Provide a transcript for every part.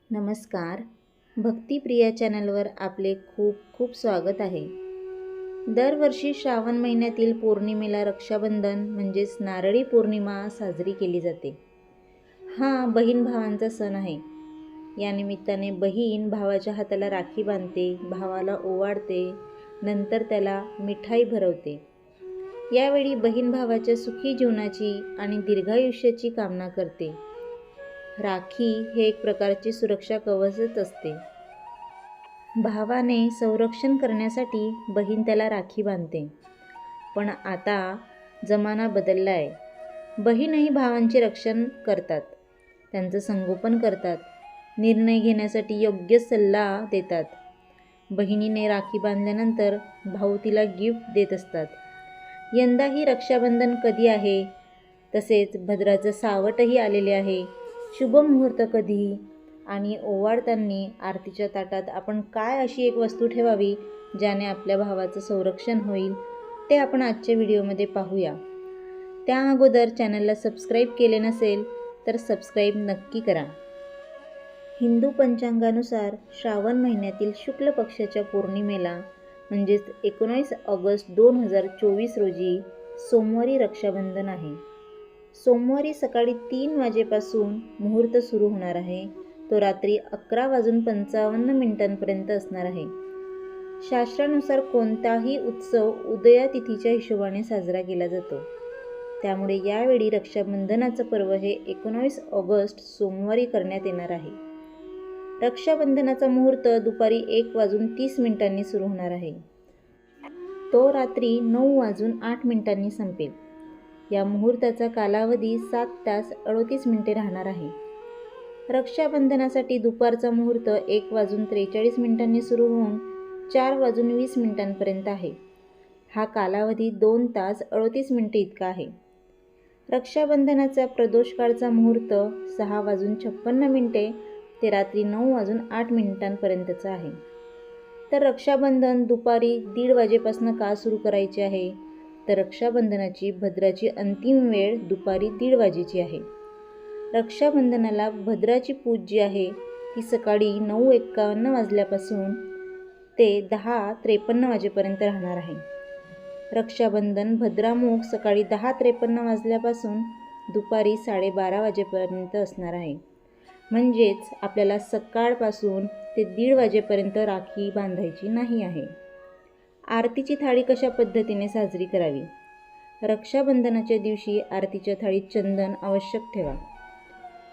नमस्कार. भक्तिप्रिया चॅनलवर आपले खूप खूप स्वागत आहे. दरवर्षी श्रावण महिन्यातील पौर्णिमेला रक्षाबंधन म्हणजेच नारळी पौर्णिमा साजरी केली जाते. हा बहीण भावांचा सण आहे. या निमित्ताने बहीण भावाच्या हाताला राखी बांधते, भावाला ओवाळते, नंतर त्याला मिठाई भरवते. यावेळी बहीण भावाच्या सुखी जीवनाची आणि दीर्घायुष्याची कामना करते. राखी हे एक प्रकारचे सुरक्षा कवचच असते. भावाने संरक्षण करण्यासाठी बहीण त्याला राखी बांधते. पण आता जमाना बदलला आहे. बहीणही भावांचे रक्षण करतात, त्यांचं संगोपन करतात, निर्णय घेण्यासाठी योग्य सल्ला देतात. बहिणीने राखी बांधल्यानंतर भाऊ तिला गिफ्ट देत असतात. यंदाही रक्षाबंधन कधी आहे, तसेच भद्राचं सावटही आलेले आहे. शुभ मुहूर्त कधी आणि ओवाळताना आरतीच्या ताटात आपण काय अशी एक वस्तू ठेवावी ज्याने आपल्या भावाचं संरक्षण होईल, ते आपण आजच्या व्हिडिओमध्ये पाहूया. त्या अगोदर चॅनलला सबस्क्राईब केले नसेल तर सबस्क्राईब नक्की करा. हिंदू पंचांगानुसार श्रावण महिन्यातील शुक्ल पक्षाच्या पौर्णिमेला म्हणजेच 19 ऑगस्ट 2024 रोजी सोमवारी रक्षाबंधन आहे. सोमवारी सकाळी 3 वाजेपासून मुहूर्त सुरू होणार आहे. तो रात्री 11:55 असणार आहे. शास्त्रानुसार कोणताही उत्सव उदयातिथीच्या हिशोबाने साजरा केला जातो. त्यामुळे यावेळी रक्षाबंधनाचं पर्व हे 19 ऑगस्ट सोमवारी करण्यात येणार आहे. रक्षाबंधनाचा मुहूर्त दुपारी 1:30 सुरू होणार आहे. तो रात्री 9:08 संपेल. या मुहूर्ताचा कालावधी 7 तास 38 मिनिटे राहणार आहे. रक्षाबंधनासाठी दुपारचा मुहूर्त 1:43 सुरू होऊन 4:20 आहे. हा कालावधी 2 तास 38 मिनिटे इतका आहे. रक्षाबंधनाचा प्रदोषकाळचा मुहूर्त 6:56 ते रात्री 9:08 आहे. तर रक्षाबंधन दुपारी 1:30 वाजेपासून का सुरू करायचे आहे, तर रक्षाबंधनाची भद्राची अंतिम वेळ दुपारी 1:30 वाजेची आहे. रक्षाबंधनाला भद्राची पूज जी आहे ती सकाळी 9:51 वाजल्यापासून ते 10:53 वाजेपर्यंत राहणार आहे. रक्षाबंधन भद्रामुख सकाळी 10:53 वाजल्यापासून दुपारी 12:30 वाजेपर्यंत असणार आहे. म्हणजेच आपल्याला सकाळपासून ते 1:30 वाजेपर्यंत राखी बांधायची नाही आहे. आरतीची थाळी कशा पद्धतीने साजरी करावी? रक्षाबंधनाच्या दिवशी आरतीच्या थाळीत चंदन आवश्यक ठेवा.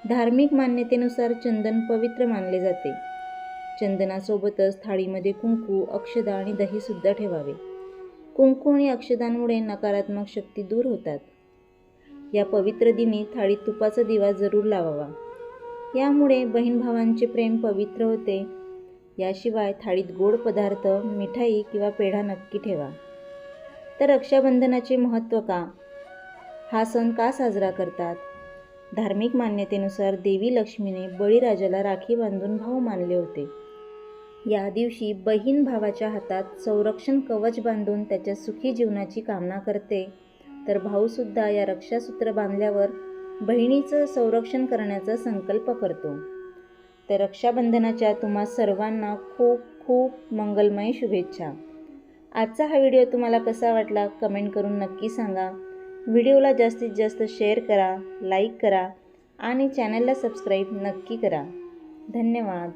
धार्मिक मान्यतेनुसार चंदन पवित्र मानले जाते. चंदनासोबतच थाळीमध्ये कुंकू, अक्षदा आणि दहीसुद्धा ठेवावे. कुंकू आणि अक्षदांमुळे नकारात्मक शक्ती दूर होतात. या पवित्र दिनी थाळीत तुपाचा दिवा जरूर लावावा. यामुळे बहीण भावांचे प्रेम पवित्र होते. याशिवाय थाळीत गोड पदार्थ, मिठाई किंवा पेढा नक्की ठेवा. तर रक्षाबंधनाचे महत्त्व का? हा सण का साजरा करतात? धार्मिक मान्यतेनुसार देवी लक्ष्मीने बळीराजाला राखी बांधून भाऊ मानले होते. या दिवशी बहीण भावाच्या हातात संरक्षण कवच बांधून त्याच्या सुखी जीवनाची कामना करते. तर भाऊसुद्धा या रक्षासूत्र बांधल्यावर बहिणीचं संरक्षण करण्याचा संकल्प करतो. तर रक्षाबंधनाच्या तुम्हा सर्वांना खूप खूप मंगलमय शुभेच्छा. आजचा हा व्हिडिओ तुम्हाला कसा वाटला कमेंट करून नक्की सांगा. व्हिडिओला जास्तीत जास्त शेअर करा, लाईक करा आणि चॅनलला सबस्क्राईब नक्की करा. धन्यवाद.